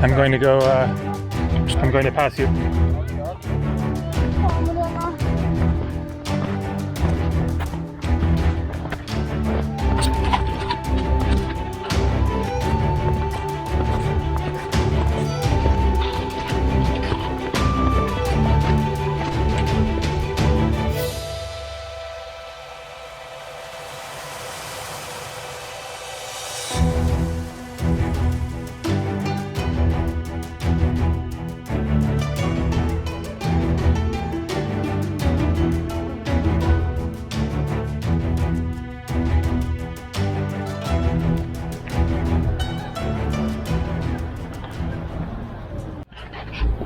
I'm going to go, I'm going to pass you.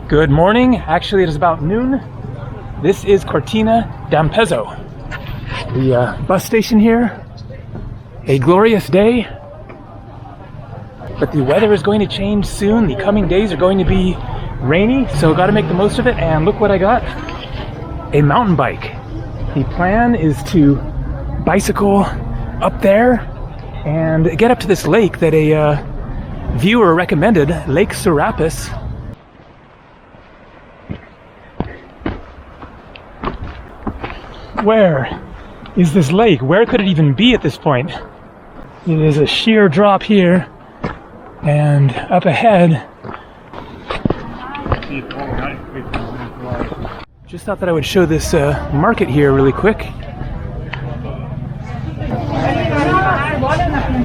Good morning. Actually, it is about noon. This is Cortina d'Ampezzo, the bus station here. A glorious day, but the weather is going to change soon. The coming days are going to be rainy, so got to make the most of it. And look what I got, a mountain bike. The plan is to bicycle up there and get up to this lake that a viewer recommended, Lake Serapis. Where is this lake? Where could it even be at this point? It is a sheer drop here, and up ahead. Just thought that I would show this market here really quick.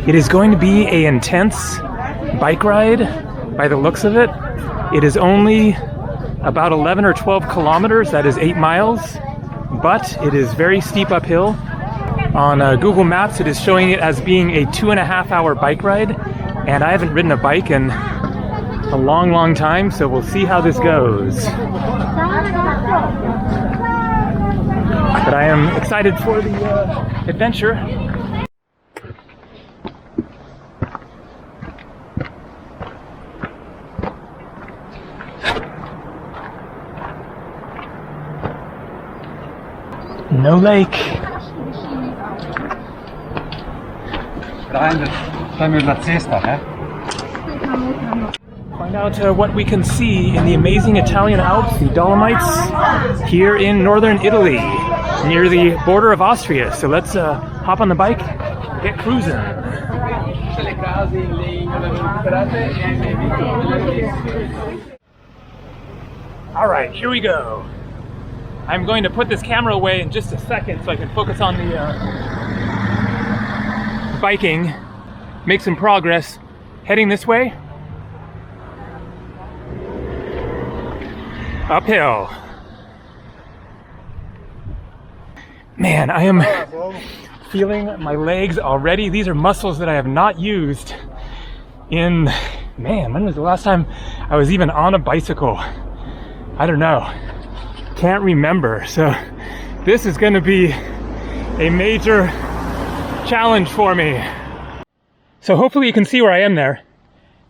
It is going to be an intense bike ride by the looks of it. It is only about 11 or 12 kilometers, that is 8 miles. But it is very steep uphill. On Google Maps, it is showing it as being a 2.5 hour bike ride, and I haven't ridden a bike in a long time, so we'll see how this goes. But I am excited for the adventure. No lake. Find out what we can see in the amazing Italian Alps, the Dolomites, here in northern Italy, near the border of Austria. So let's hop on the bike and get cruising. All right, here we go. I'm going to put this camera away in just a second so I can focus on the biking, make some progress. Heading this way. Uphill. Man, I am feeling my legs already. These are muscles that I have not used in, man, when was the last time I was even on a bicycle? I don't know. Can't remember. So this is going to be a major challenge for me. So hopefully you can see where I am there.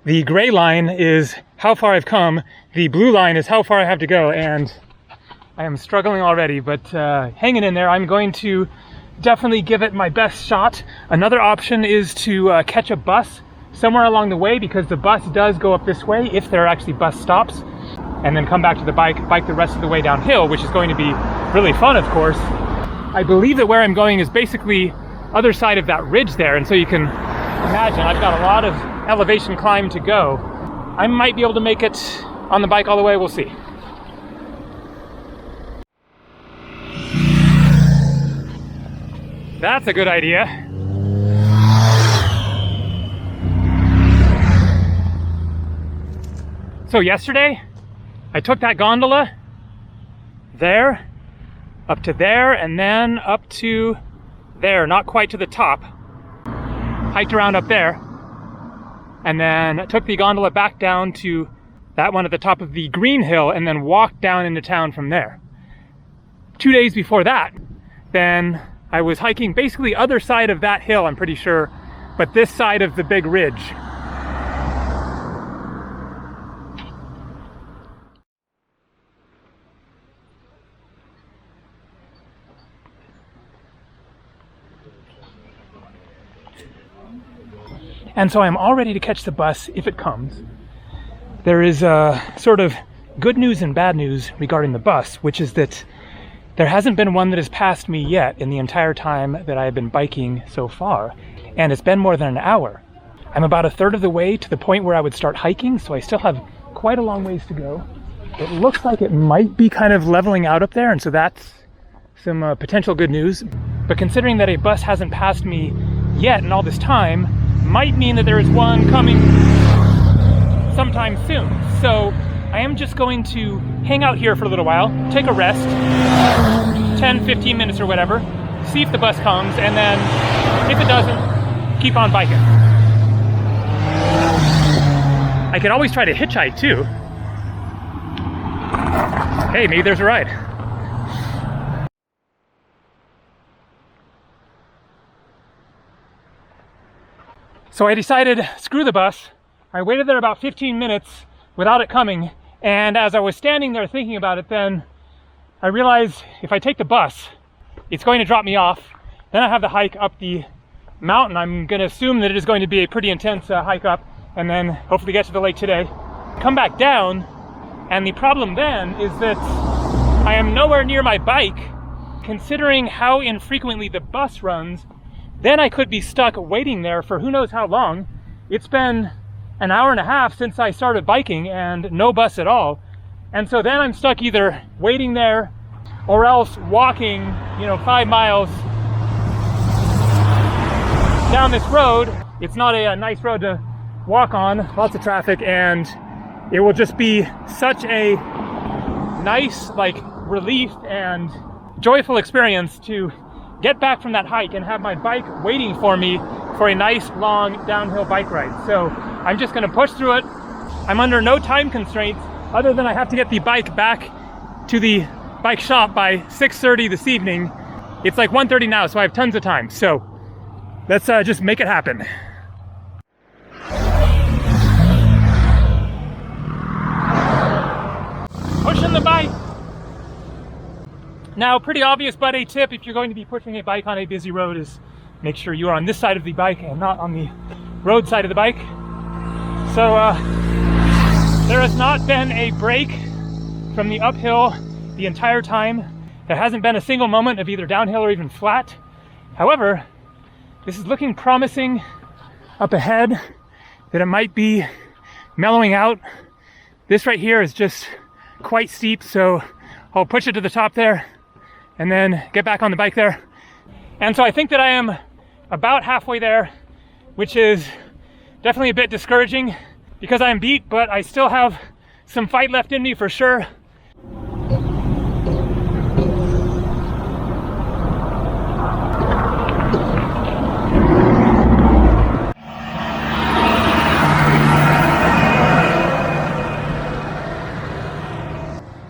The gray line is how far I've come. The blue line is how far I have to go, and I am struggling already, but hanging in there. I'm going to definitely give it my best shot. Another option is to catch a bus somewhere along the way, because the bus does go up this way if there are actually bus stops, and then come back to the bike the rest of the way downhill, which is going to be really fun, of course. I believe that where I'm going is basically other side of that ridge there, and so you can imagine I've got a lot of elevation climb to go. I might be able to make it on the bike all the way, we'll see. That's a good idea. So yesterday, I took that gondola there, up to there, and then up to there, not quite to the top. Hiked around up there, and then took the gondola back down to that one at the top of the green hill, and then walked down into town from there. 2 days before that, then I was hiking basically other side of that hill, I'm pretty sure, but this side of the big ridge. And so I'm all ready to catch the bus if it comes. there is sort of good news and bad news regarding the bus, which is that there hasn't been one that has passed me yet in the entire time that I have been biking so far, and it's been more than an hour. I'm about a third of the way to the point where I would start hiking, so I still have quite a long ways to go. It looks like it might be kind of leveling out up there, and so that's some potential good news. But considering that a bus hasn't passed me yet in all this time, might mean that there is one coming sometime soon. So I am just going to hang out here for a little while, take a rest, 10, 15 minutes or whatever, see if the bus comes, and then if it doesn't, keep on biking. I could always try to hitchhike too. Hey, maybe there's a ride. So I decided, screw the bus. I waited there about 15 minutes without it coming, and as I was standing there thinking about it, then I realized if I take the bus, it's going to drop me off. Then I have the hike up the mountain. I'm going to assume that it is going to be a pretty intense hike up, and then hopefully get to the lake today. Come back down, and the problem then is that I am nowhere near my bike. Considering how infrequently the bus runs, then I could be stuck waiting there for who knows how long. It's been an hour and a half since I started biking and no bus at all. And so then I'm stuck either waiting there or else walking, 5 miles down this road. It's not a nice road to walk on, lots of traffic, and it will just be such a nice, relief and joyful experience to get back from that hike and have my bike waiting for me for a nice long downhill bike ride. So I'm just going to push through it. I'm under no time constraints other than I have to get the bike back to the bike shop by 6:30 this evening. It's like 1:30 now, so I have tons of time. So let's just make it happen. Pushing the bike. Now, pretty obvious but a tip if you're going to be pushing a bike on a busy road is make sure you are on this side of the bike and not on the road side of the bike. So there has not been a break from the uphill the entire time. There hasn't been a single moment of either downhill or even flat. However, this is looking promising up ahead that it might be mellowing out. This right here is just quite steep, so I'll push it to the top there and then get back on the bike there. And so I think that I am about halfway there, which is definitely a bit discouraging because I am beat, but I still have some fight left in me for sure.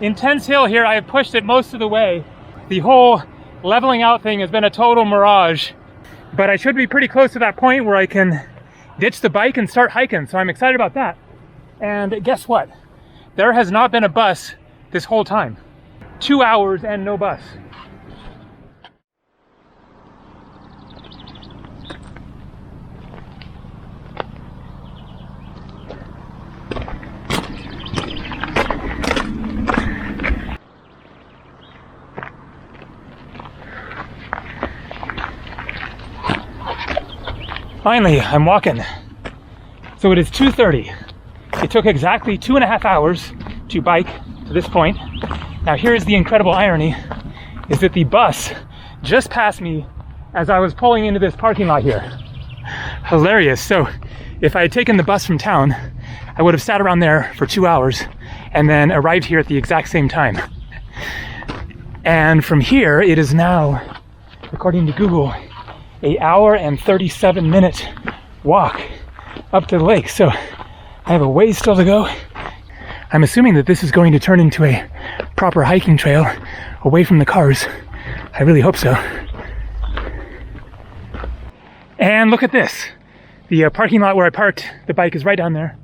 Intense hill here. I have pushed it most of the way. The whole leveling out thing has been a total mirage, but I should be pretty close to that point where I can ditch the bike and start hiking, so I'm excited about that. And guess what? There has not been a bus this whole time. 2 hours and no bus. Finally, I'm walking. So it is 2:30. It took exactly 2.5 hours to bike to this point. Now here is the incredible irony, is that the bus just passed me as I was pulling into this parking lot here. Hilarious. So if I had taken the bus from town, I would have sat around there for 2 hours and then arrived here at the exact same time. And from here, it is now, according to Google, an hour and 37-minute walk up to the lake. So I have a ways still to go. I'm assuming that this is going to turn into a proper hiking trail away from the cars. I really hope so. And look at this. The parking lot where I parked the bike is right down there.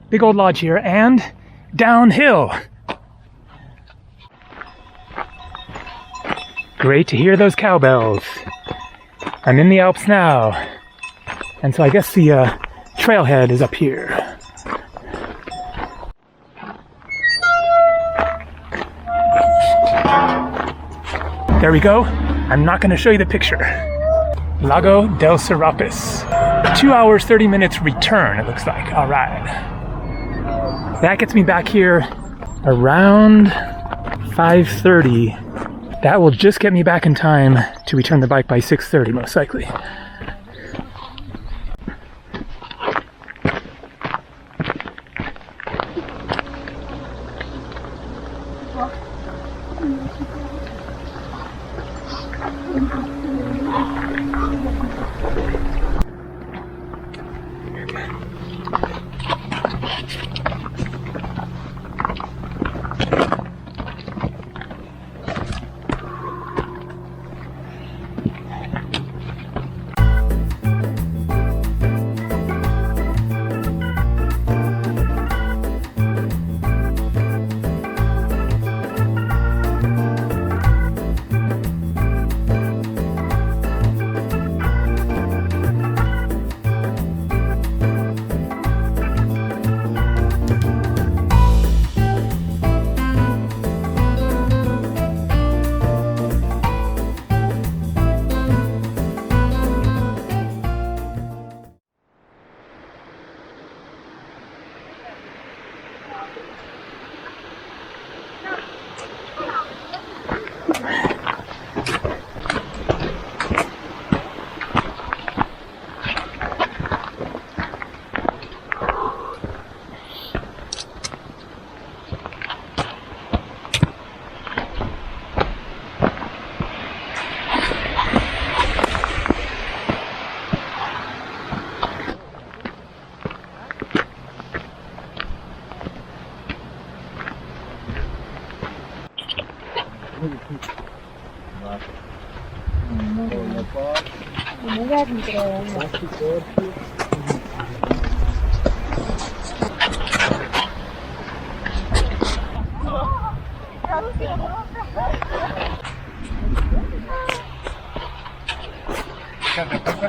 Big old lodge here and downhill. Great to hear those cowbells. I'm in the Alps now, and so I guess the trailhead is up here. There we go. I'm not going to show you the picture. Lago del Serapis. 2 hours, 30 minutes return, it looks like. All right. That gets me back here around 5:30. That will just get me back in time to return the bike by 6:30, most likely.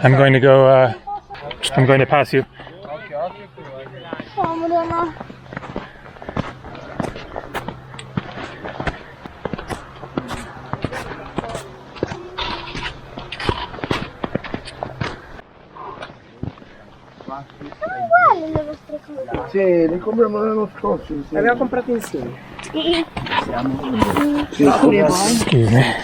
I'm going to go, I'm going to pass you. Sì, le compriamo l'anno scorso. Le abbiamo comprate insieme. Excuse me.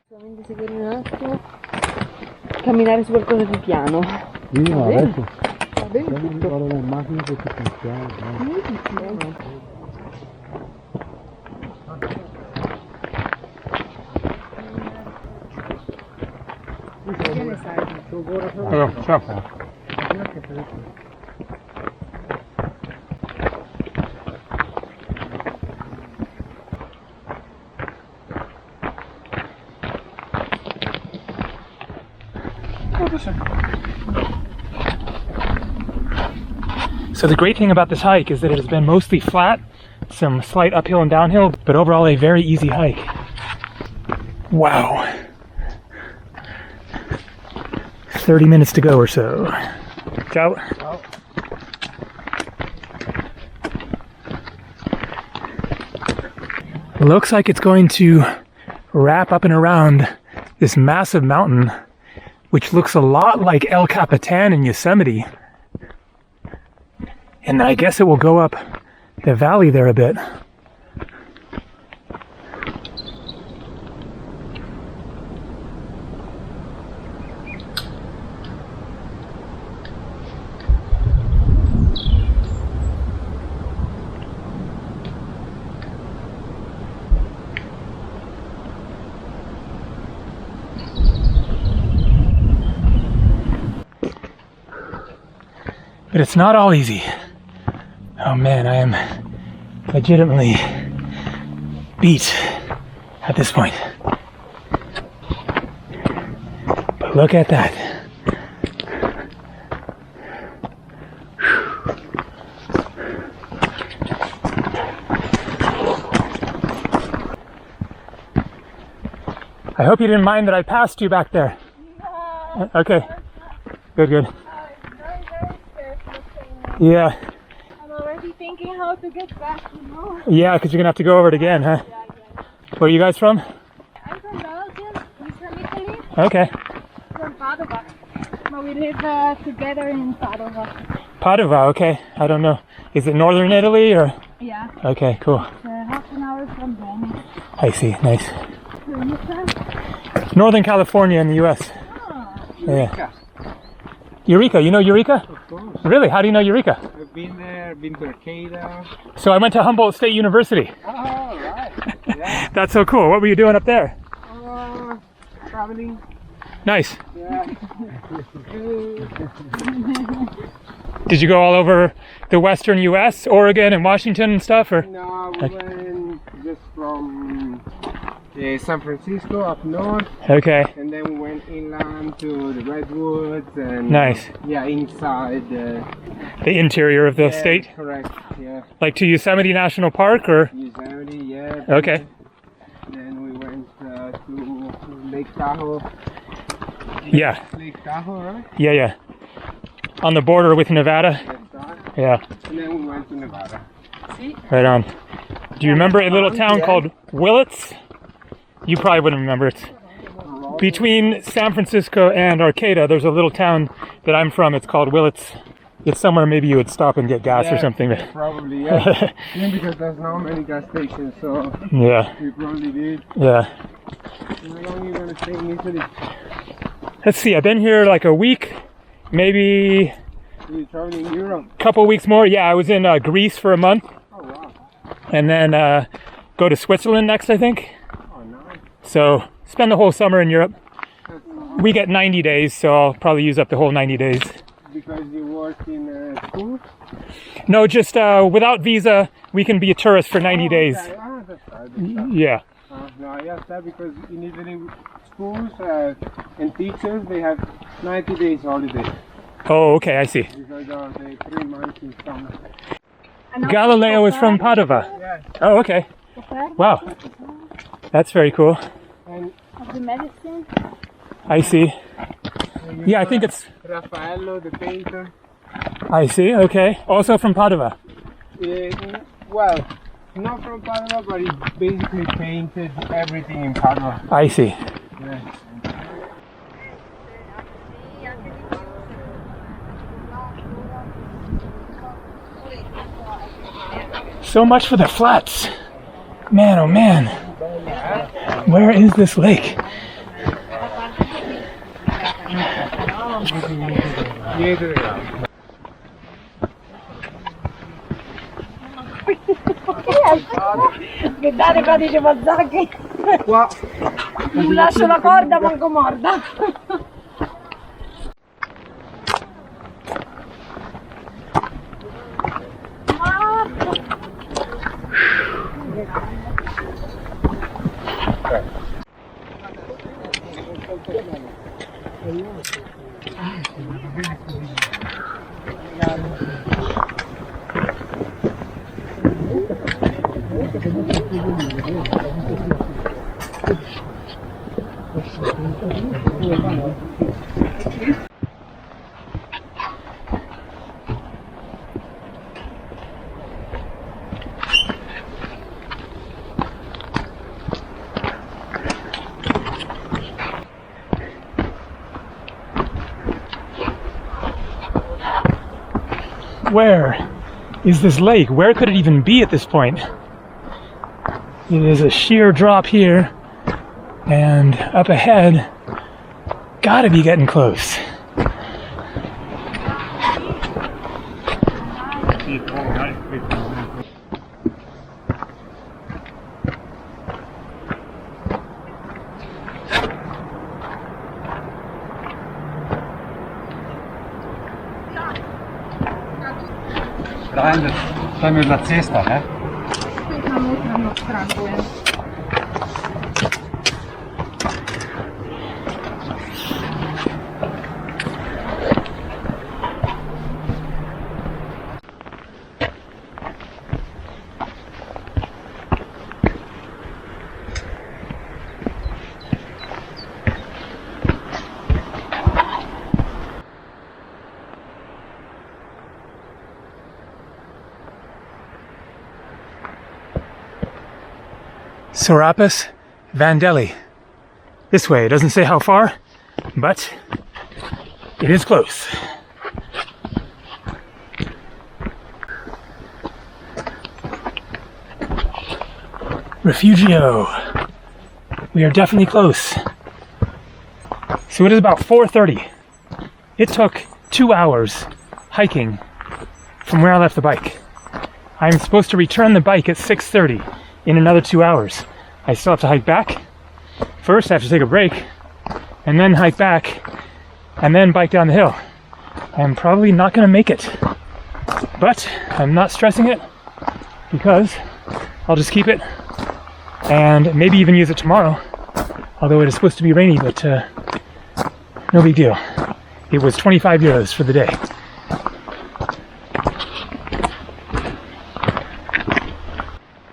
Solamente seguire un attimo. Camminare su qualcosa di piano. No, adesso. Va bene tutto. Guarda le macchine che si funzionano. Allora, ciao. So the great thing about this hike is that it has been mostly flat, some slight uphill and downhill, but overall a very easy hike. Wow. 30 minutes to go or so. Ciao. Looks like it's going to wrap up and around this massive mountain, which looks a lot like El Capitan in Yosemite. And I guess it will go up the valley there a bit. But it's not all easy. Oh man, I am legitimately beat at this point. But look at that. I hope you didn't mind that I passed you back there. No. Okay. Good, good. Very, very scared. Yeah. I'm already thinking how to get back, you know? Yeah, because you're gonna have to go over it again, huh? Yeah. Where are you guys from? I'm from Belgium, he's from Italy, Okay. from Padova. But we live together in Padova. Padova, okay. I don't know. Is it northern Italy or? Yeah. Okay, cool. Half an hour from Rome. I see, nice. Where are you from? Northern California in the US. Oh. Yeah. Eureka, you know Eureka? Of course. Really? How do you know Eureka? I've been there, been to Arcata. So I went to Humboldt State University. Oh, right. Yeah. That's so cool. What were you doing up there? Traveling. Nice. Yeah. Did you go all over the western US, Oregon and Washington and stuff? Or? No, we went just from San Francisco up north, Okay. and then we went inland to the Redwoods and Nice. yeah, inside The interior of the yeah, state? Correct. Yeah. Like to Yosemite National Park or? Yosemite. Yeah. Okay. Then we went to Lake Tahoe. Yeah. Lake Tahoe, right? Yeah, yeah. On the border with Nevada? That's right. Yeah. And then we went to Nevada. Right on. Do you remember a little town called Willits? You probably wouldn't remember it. Between San Francisco and Arcata, there's a little town that I'm from. It's called Willits. It's somewhere maybe you would stop and get gas or something. Probably, yeah. Yeah, because there's not many gas stations, so Yeah, we probably did. yeah. How long are you going to stay in Italy? Let's see, I've been here like a week, maybe You're traveling Europe? a couple weeks more. Yeah, I was in Greece for a month. Oh, wow. And then go to Switzerland next, I think. Oh, nice. So spend the whole summer in Europe. That's awesome. We get 90 days, so I'll probably use up the whole 90 days. Because you work in school? No, just without visa, we can be a tourist for 90 days. Okay. Ah, that's right. That's right. Yeah. No, I asked that because in Italy, schools and teachers, they have 90 days holiday. Oh, okay, I see. Because they 3 months in summer. Galileo is from Padova. Yeah. Oh, okay. Wow. That's very cool. And Of the medicine. I see. Yeah, I think it's... Raffaello, the painter. I see, okay. Also from Padova. Well, not from Padova, but he basically painted everything in Padova. I see. Yeah. So much for the flats. Man, oh man. Where is this lake? Guardate qua dice Mazzaghi. Qua. Non lascio la corda, manco morda. Where is this lake? Where could it even be at this point? It is a sheer drop here, and up ahead, gotta be getting close. Tam jest dla cesta, nie? Serapis Vandelli. This way, it doesn't say how far, but it is close. Refugio. We are definitely close. So it is about 4:30. It took 2 hours hiking from where I left the bike. I'm supposed to return the bike at 6:30 in another 2 hours. I still have to hike back. First, I have to take a break, and then hike back, and then bike down the hill. I'm probably not going to make it, but I'm not stressing it because I'll just keep it and maybe even use it tomorrow, although it is supposed to be rainy, but no big deal. It was 25 euros for the day.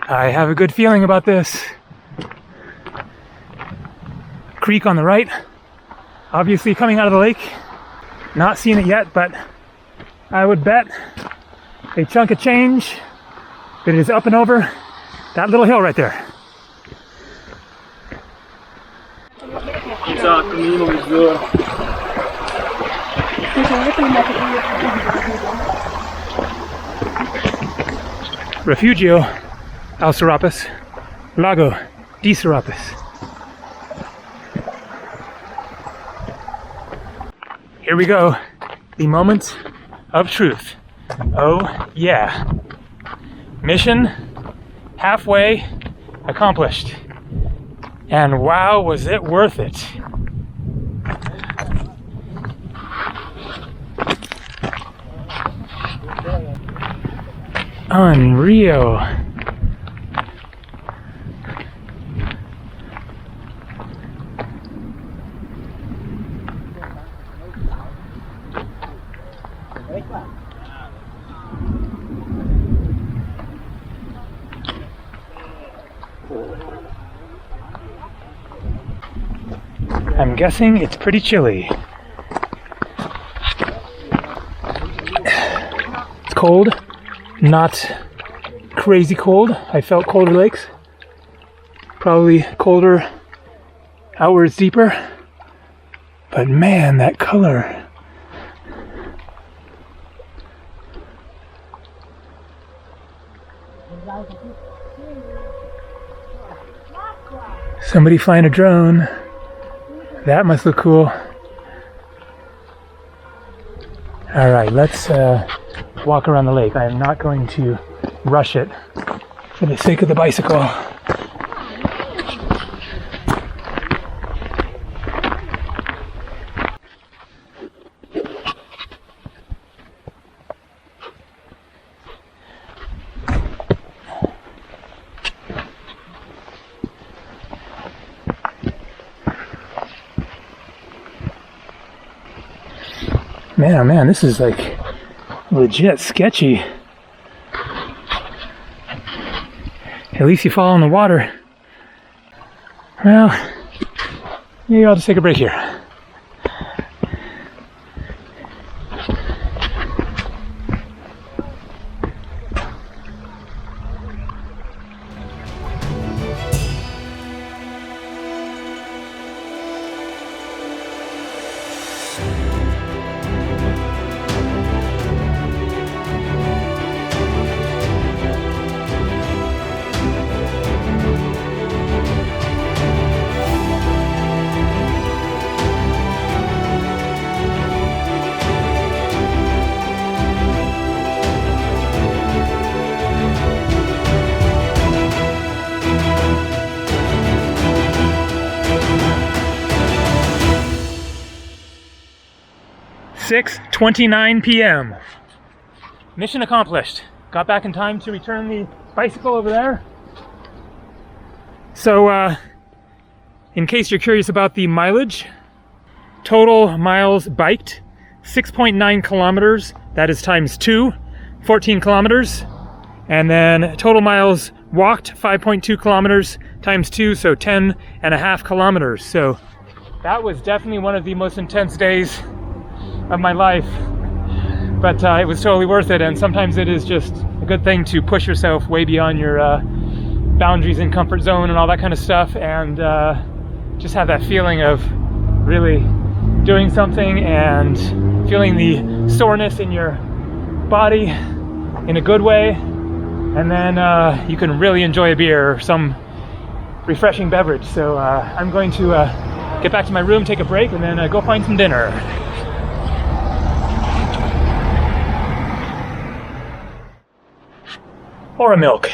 I have a good feeling about this. Creek on the right, obviously coming out of the lake. Not seen it yet, but I would bet a chunk of change that it is up and over that little hill right there. Refugio al Serapis, Lago di Serapis. Here we go, the moment of truth. Oh yeah. Mission halfway accomplished. And wow, was it worth it. Unreal. I'm guessing it's pretty chilly. It's cold, not crazy cold. I felt colder lakes, probably colder outwards deeper, but man, that color. Somebody flying a drone. That must look cool. All right, let's walk around the lake. I am not going to rush it for the sake of the bicycle. Man, oh man, this is like legit sketchy. At least you fall in the water. Well, maybe I'll just take a break here. .29 p.m. Mission accomplished. Got back in time to return the bicycle over there. So, in case you're curious about the mileage, total miles biked, 6.9 kilometers. That is times 2, 14 kilometers. And then total miles walked, 5.2 kilometers times 2, so 10.5 kilometers. So that was definitely one of the most intense days of my life, but it was totally worth it. And sometimes it is just a good thing to push yourself way beyond your boundaries and comfort zone and all that kind of stuff, and just have that feeling of really doing something and feeling the soreness in your body in a good way, and then you can really enjoy a beer or some refreshing beverage. So I'm going to get back to my room, take a break, and then go find some dinner. Or a milk.